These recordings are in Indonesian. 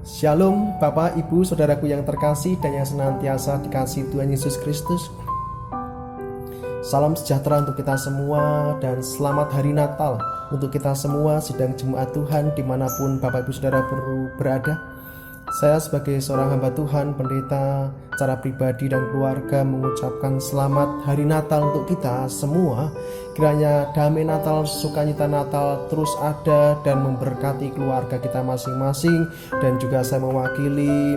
Shalom Bapak, Ibu, Saudaraku yang terkasih dan yang senantiasa dikasihi Tuhan Yesus Kristus. Salam sejahtera untuk kita semua dan selamat hari Natal untuk kita semua sidang jemaat Tuhan dimanapun Bapak Ibu Saudara berada. Saya sebagai seorang hamba Tuhan, pendeta secara pribadi dan keluarga mengucapkan selamat hari Natal untuk kita semua. Kiranya damai Natal, sukacita Natal terus ada dan memberkati keluarga kita masing-masing. Dan juga saya mewakili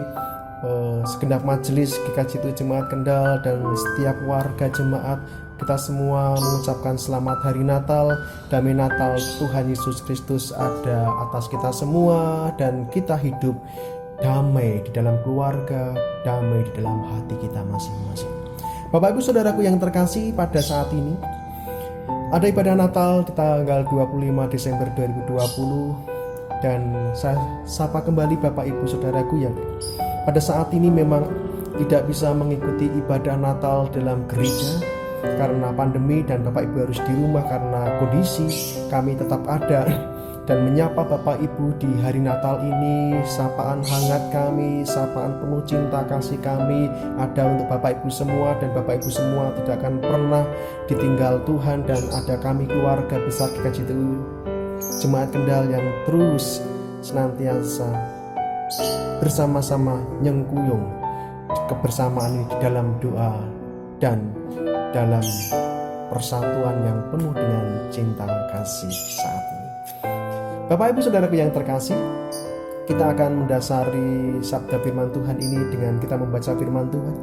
segenap majelis GKJ Jemaat Kendal dan setiap warga jemaat, kita semua mengucapkan selamat hari Natal. Damai Natal Tuhan Yesus Kristus ada atas kita semua dan kita hidup damai di dalam keluarga, damai di dalam hati kita masing-masing. Bapak Ibu Saudaraku yang terkasih, pada saat ini ada ibadah Natal di tanggal 25 Desember 2020. Dan saya sapa kembali Bapak Ibu Saudaraku yang pada saat ini memang tidak bisa mengikuti ibadah Natal dalam gereja karena pandemi dan Bapak Ibu harus di rumah karena kondisi. Kami tetap ada dan menyapa Bapak Ibu di hari Natal ini. Sapaan hangat kami, sapaan penuh cinta kasih kami ada untuk Bapak Ibu semua, dan Bapak Ibu semua tidak akan pernah ditinggal Tuhan. Dan ada kami keluarga besar GKJ Jemaat Kendal yang terus senantiasa bersama-sama nyengkuyung kebersamaan ini di dalam doa dan dalam persatuan yang penuh dengan cinta kasih saat ini. Bapak Ibu Saudaraku yang terkasih, kita akan mendasari sabda firman Tuhan ini dengan kita membaca firman Tuhan.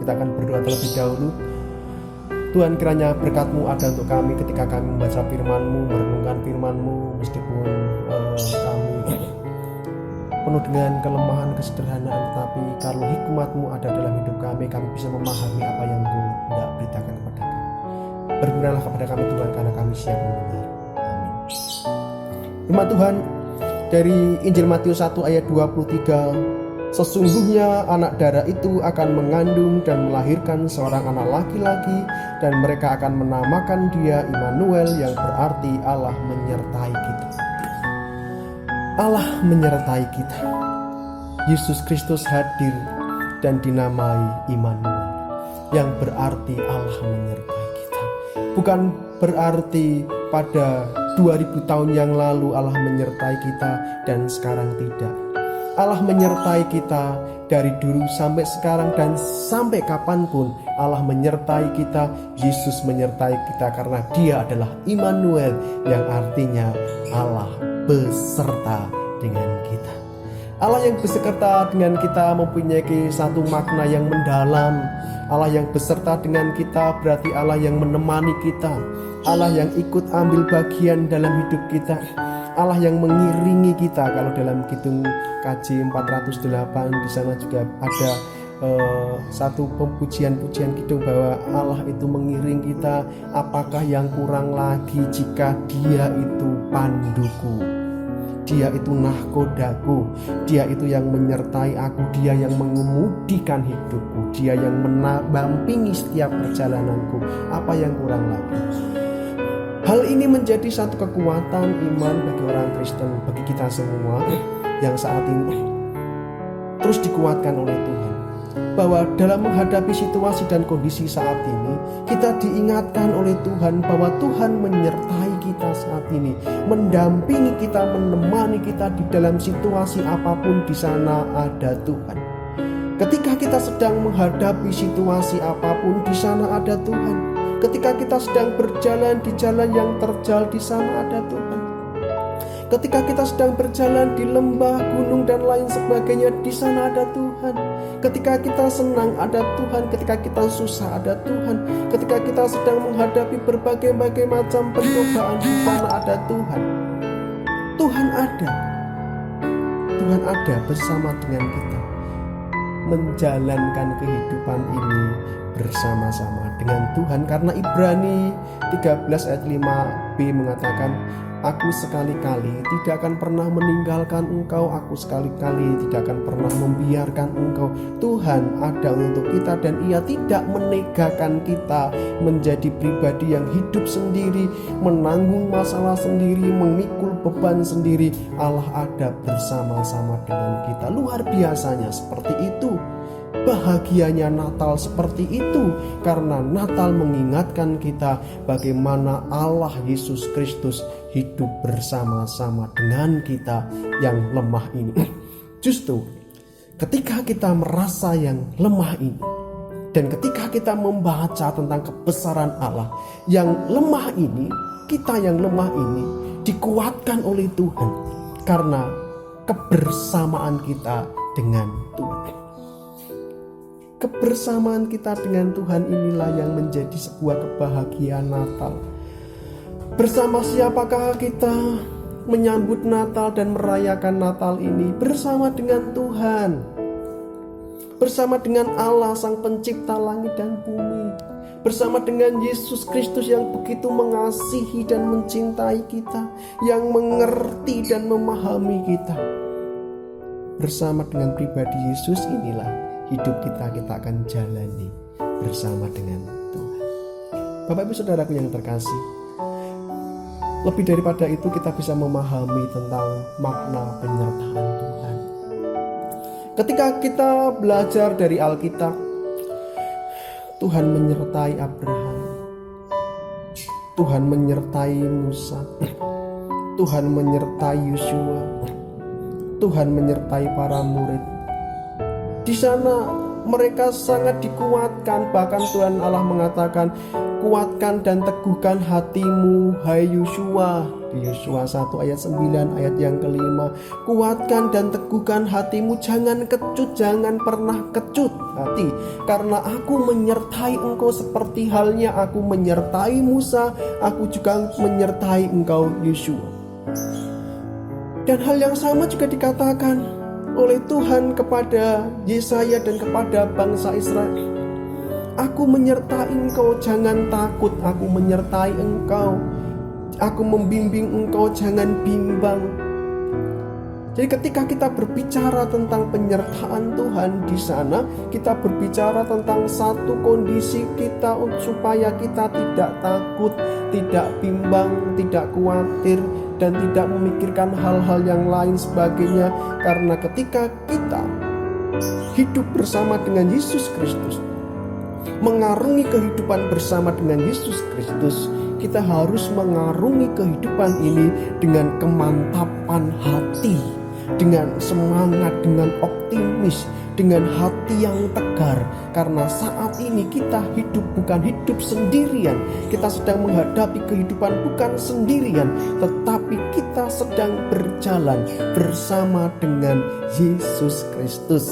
Kita akan berdoa terlebih dahulu. Tuhan, kiranya berkat-Mu ada untuk kami ketika kami membaca firman-Mu, merenungkan firman-Mu, meskipun kami penuh dengan kelemahan, kesederhanaan, tetapi kalau hikmat-Mu ada dalam hidup kami bisa memahami apa yang Ku hendak beritakan kepada kami. Berguralah kepada kami Tuhan, karena kami siap mendengar. Amin. Firman Tuhan dari Injil Matius 1 ayat 23. Sesungguhnya anak darah itu akan mengandung dan melahirkan seorang anak laki-laki, dan mereka akan menamakan dia Immanuel, yang berarti Allah menyertai kita. Allah menyertai kita. Yesus Kristus hadir dan dinamai Immanuel, yang berarti Allah menyertai kita. Bukan berarti pada 2000 tahun yang lalu Allah menyertai kita dan sekarang tidak. Allah menyertai kita dari dulu sampai sekarang dan sampai kapanpun Allah menyertai kita. Yesus menyertai kita karena Dia adalah Immanuel, yang artinya Allah beserta dengan kita. Allah yang beserta dengan kita mempunyai satu makna yang mendalam. Allah yang beserta dengan kita berarti Allah yang menemani kita, Allah yang ikut ambil bagian dalam hidup kita, Allah yang mengiringi kita. Kalau dalam Kidung KJ 408 di sana juga ada satu pujian Kidung bahwa Allah itu mengiring kita. Apakah yang kurang lagi jika Dia itu panduku, Dia itu nahkodaku, Dia itu yang menyertai aku, Dia yang mengemudikan hidupku, Dia yang mendampingi setiap perjalananku. Apa yang kurang lagi? Hal ini menjadi satu kekuatan iman bagi orang Kristen, bagi kita semua yang saat ini terus dikuatkan oleh Tuhan, bahwa dalam menghadapi situasi dan kondisi saat ini kita diingatkan oleh Tuhan bahwa Tuhan menyertai kita saat ini, mendampingi kita, menemani kita di dalam situasi apapun. Di sana ada Tuhan. Ketika kita sedang menghadapi situasi apapun, di sana ada Tuhan. Ketika kita sedang berjalan di jalan yang terjal, di sana ada Tuhan. Ketika kita sedang berjalan di lembah, gunung dan lain sebagainya, di sana ada Tuhan. Ketika kita senang ada Tuhan, ketika kita susah ada Tuhan. Ketika kita sedang menghadapi berbagai macam pencobaan, di sana ada Tuhan. Tuhan ada. Tuhan ada bersama dengan kita, menjalankan kehidupan ini bersama-sama dengan Tuhan. Karena Ibrani 13 ayat 5b mengatakan, Aku sekali-kali tidak akan pernah meninggalkan engkau. Aku sekali-kali tidak akan pernah membiarkan engkau. Tuhan ada untuk kita dan Ia tidak menegakan kita menjadi pribadi yang hidup sendiri, menanggung masalah sendiri, memikul beban sendiri. Allah ada bersama-sama dengan kita. Luar biasanya seperti itu. Bahagianya Natal seperti itu, karena Natal mengingatkan kita bagaimana Allah Yesus Kristus hidup bersama-sama dengan kita yang lemah ini. Justru ketika kita merasa yang lemah ini, dan ketika kita membaca tentang kebesaran Allah yang lemah ini, kita yang lemah ini dikuatkan oleh Tuhan karena kebersamaan kita dengan Tuhan. Kebersamaan kita dengan Tuhan inilah yang menjadi sebuah kebahagiaan Natal. Bersama siapakah kita menyambut Natal dan merayakan Natal ini? Bersama dengan Tuhan, bersama dengan Allah Sang Pencipta langit dan bumi, bersama dengan Yesus Kristus yang begitu mengasihi dan mencintai kita, yang mengerti dan memahami kita. Bersama dengan pribadi Yesus inilah hidup kita akan jalani bersama dengan Tuhan. Bapak Ibu Saudaraku yang terkasih, lebih daripada itu kita bisa memahami tentang makna penyertaan Tuhan. Ketika kita belajar dari Alkitab, Tuhan menyertai Abraham, Tuhan menyertai Musa, Tuhan menyertai Yosua, Tuhan menyertai para murid. Di sana mereka sangat dikuatkan. Bahkan Tuhan Allah mengatakan, kuatkan dan teguhkan hatimu, hai Yosua. Di Yosua 1 ayat 9 ayat yang kelima. Kuatkan dan teguhkan hatimu, jangan kecut, jangan pernah kecut hati, karena aku menyertai engkau seperti halnya aku menyertai Musa, aku juga menyertai engkau Yosua. Dan hal yang sama juga dikatakan oleh Tuhan kepada Yesaya dan kepada bangsa Israel. Aku menyertai engkau, jangan takut, aku menyertai engkau, aku membimbing engkau, jangan bimbang. Jadi ketika kita berbicara tentang penyertaan Tuhan di sana, kita berbicara tentang satu kondisi kita supaya kita tidak takut, tidak bimbang, tidak khawatir, dan tidak memikirkan hal-hal yang lain sebagainya. Karena ketika kita hidup bersama dengan Yesus Kristus, mengarungi kehidupan bersama dengan Yesus Kristus, kita harus mengarungi kehidupan ini dengan kemantapan hati, dengan semangat, dengan optimis, dengan hati yang tegar. Karena saat ini kita hidup bukan hidup sendirian. Kita sedang menghadapi kehidupan bukan sendirian, tetapi kita sedang berjalan bersama dengan Yesus Kristus,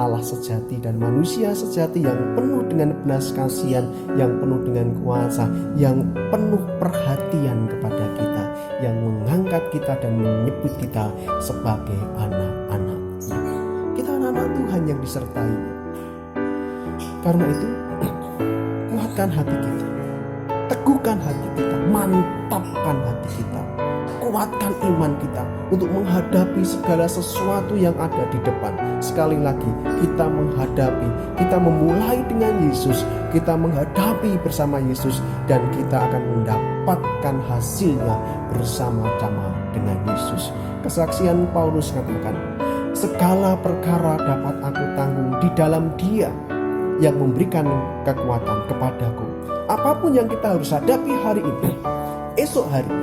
Allah sejati dan manusia sejati, yang penuh dengan belas kasihan, yang penuh dengan kuasa, yang penuh perhatian kepada kita, yang mengangkat kita dan menyebut kita sebagai anak-anaknya. Kita anak-anak Tuhan yang disertai. Karena itu, kuatkan hati kita, teguhkan hati kita, mantapkan hati kita, kuatkan iman kita untuk menghadapi segala sesuatu yang ada di depan. Sekali lagi, kita menghadapi, kita memulai dengan Yesus, kita menghadapi bersama Yesus, dan kita akan mendapatkan hasilnya bersama-sama dengan Yesus. Kesaksian Paulus katakan, segala perkara dapat aku tanggung di dalam Dia yang memberikan kekuatan kepadaku. Apapun yang kita harus hadapi hari ini, esok hari,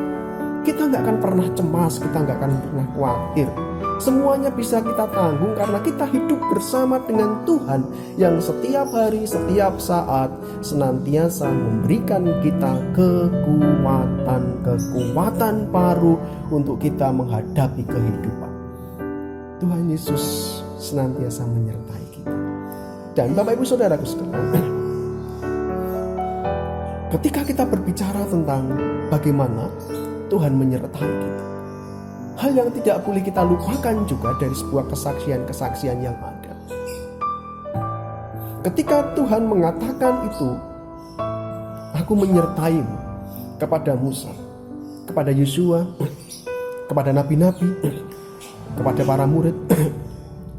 kita gak akan pernah cemas, kita gak akan pernah khawatir. Semuanya bisa kita tanggung karena kita hidup bersama dengan Tuhan yang setiap hari, setiap saat senantiasa memberikan kita kekuatan baru untuk kita menghadapi kehidupan. Tuhan Yesus senantiasa menyertai kita. Dan Bapak Ibu Saudaraku sekalian, ketika kita berbicara tentang bagaimana Tuhan menyertai kita, hal yang tidak boleh kita lupakan juga dari sebuah kesaksian-kesaksian yang ada. Ketika Tuhan mengatakan itu, aku menyertaimu kepada Musa, kepada Yosua, kepada nabi-nabi, kepada para murid.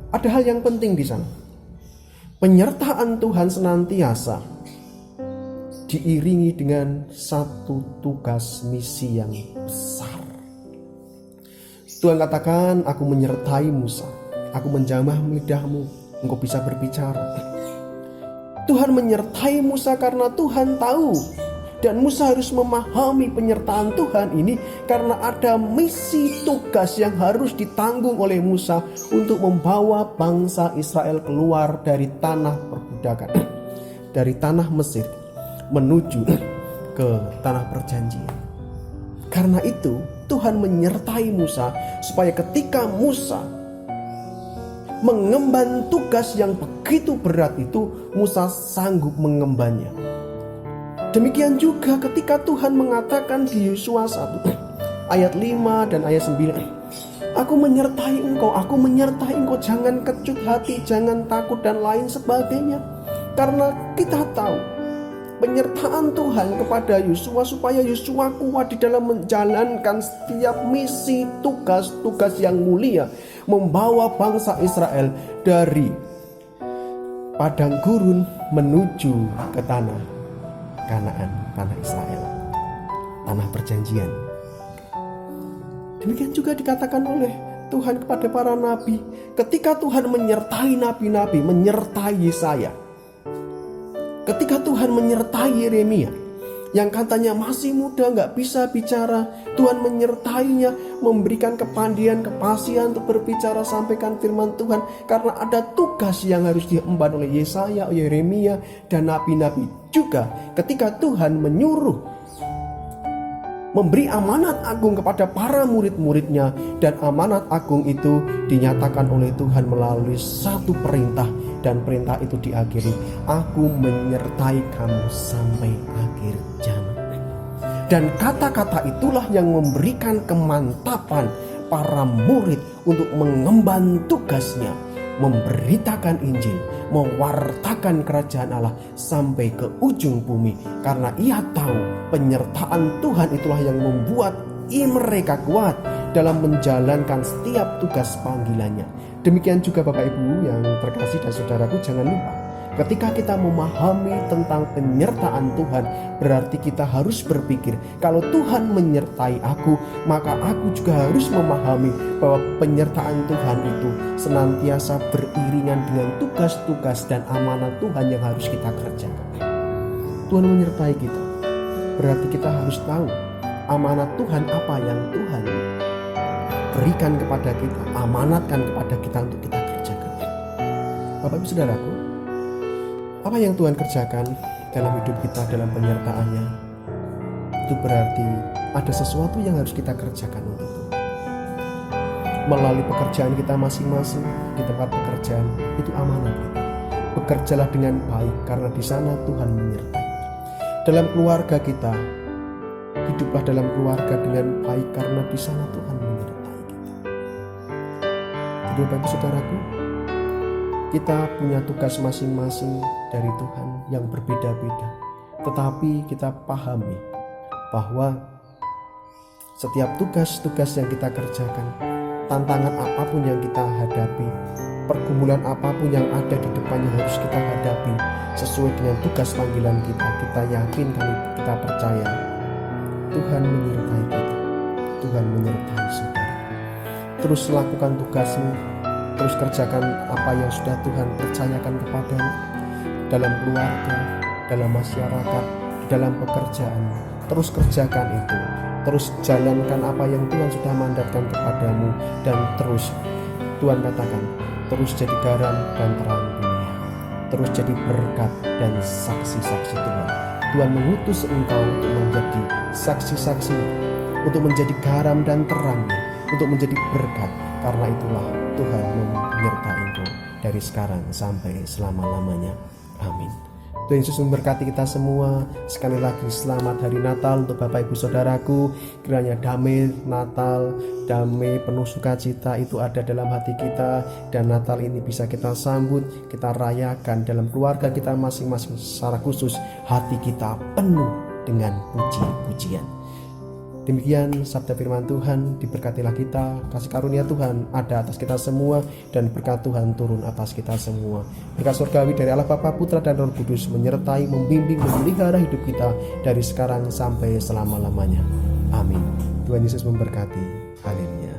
Ada hal yang penting di sana. Penyertaan Tuhan senantiasa diiringi dengan satu tugas misi yang besar. Tuhan katakan, aku menyertai Musa, aku menjamah lidahmu, engkau bisa berbicara. Tuhan menyertai Musa karena Tuhan tahu, dan Musa harus memahami penyertaan Tuhan ini karena ada misi tugas yang harus ditanggung oleh Musa untuk membawa bangsa Israel keluar dari tanah perbudakan, dari tanah Mesir menuju ke tanah perjanjian. Karena itu Tuhan menyertai Musa supaya ketika Musa mengemban tugas yang begitu berat itu, Musa sanggup mengembannya. Demikian juga ketika Tuhan mengatakan di Yosua 1 ayat 5 dan ayat 9, aku menyertai engkau, jangan kecut hati, jangan takut dan lain sebagainya. Karena kita tahu penyertaan Tuhan kepada Yosua supaya Yosua kuat di dalam menjalankan setiap misi tugas-tugas yang mulia, membawa bangsa Israel dari padang gurun menuju ke tanah Kanaan, tanah Israel, tanah perjanjian. Demikian juga dikatakan oleh Tuhan kepada para nabi. Ketika Tuhan menyertai nabi-nabi, menyertai Yesaya, ketika Tuhan menyertai Yeremia yang katanya masih muda, gak bisa bicara, Tuhan menyertainya, memberikan kepandian, kepasihan untuk berbicara, sampaikan firman Tuhan. Karena ada tugas yang harus diemban oleh Yesaya, Yeremia, dan nabi-nabi. Juga ketika Tuhan menyuruh memberi amanat agung kepada para murid-muridnya, dan amanat agung itu dinyatakan oleh Tuhan melalui satu perintah, dan perintah itu diakhiri, aku menyertai kamu sampai akhir zaman. Dan kata-kata itulah yang memberikan kemantapan para murid untuk mengemban tugasnya, memberitakan Injil, mewartakan kerajaan Allah sampai ke ujung bumi. Karena ia tahu penyertaan Tuhan itulah yang membuat mereka kuat dalam menjalankan setiap tugas panggilannya. Demikian juga Bapak Ibu yang terkasih dan saudaraku, jangan lupa ketika kita memahami tentang penyertaan Tuhan, berarti kita harus berpikir, kalau Tuhan menyertai aku, maka aku juga harus memahami bahwa penyertaan Tuhan itu senantiasa beriringan dengan tugas-tugas dan amanat Tuhan yang harus kita kerjakan. Tuhan menyertai kita, berarti kita harus tahu amanat Tuhan apa yang Tuhan berikan kepada kita, amanatkan kepada kita untuk kita kerjakan. Bapak Ibu Saudaraku, apa yang Tuhan kerjakan dalam hidup kita, dalam penyertaannya, itu berarti ada sesuatu yang harus kita kerjakan untuk Tuhan. Melalui pekerjaan kita masing-masing di tempat pekerjaan, itu amanat kita. Bekerjalah dengan baik karena di sana Tuhan menyertai. Dalam keluarga kita, hiduplah dalam keluarga dengan baik karena di sana Tuhan menyertai kita. Jadi Bapak Ibu Saudaraku, kita punya tugas masing-masing dari Tuhan yang berbeda-beda. Tetapi kita pahami bahwa setiap tugas-tugas yang kita kerjakan, tantangan apapun yang kita hadapi, pergumulan apapun yang ada di depannya harus kita hadapi sesuai dengan tugas panggilan kita. Kita yakin, kita percaya Tuhan menyertai kita. Tuhan menyertai saudara. Terus lakukan tugasmu, terus kerjakan apa yang sudah Tuhan percayakan kepadamu, dalam keluarga, dalam masyarakat, dalam pekerjaan. Terus kerjakan itu, terus jalankan apa yang Tuhan sudah mandatkan kepadamu, dan terus Tuhan katakan, terus jadi garam dan terang dunia, terus jadi berkat dan saksi-saksi Tuhan. Tuhan mengutus engkau untuk menjadi saksi-saksi, untuk menjadi garam dan terang, untuk menjadi berkat. Karena itulah Tuhan menyertai engkau dari sekarang sampai selama-lamanya. Amin. Tuhan Yesus memberkati kita semua. Sekali lagi selamat hari Natal untuk Bapak Ibu Saudaraku. Kiranya damai Natal, damai penuh sukacita itu ada dalam hati kita, dan Natal ini bisa kita sambut, kita rayakan dalam keluarga kita masing-masing. Secara khusus hati kita penuh dengan puji-pujian. Demikian sabda firman Tuhan, diberkatilah kita, kasih karunia Tuhan ada atas kita semua, dan berkat Tuhan turun atas kita semua. Berkat surgawi dari Allah Bapa, Putra, dan Roh Kudus menyertai, membimbing, memelihara hidup kita dari sekarang sampai selama-lamanya. Amin. Tuhan Yesus memberkati. Haleluya.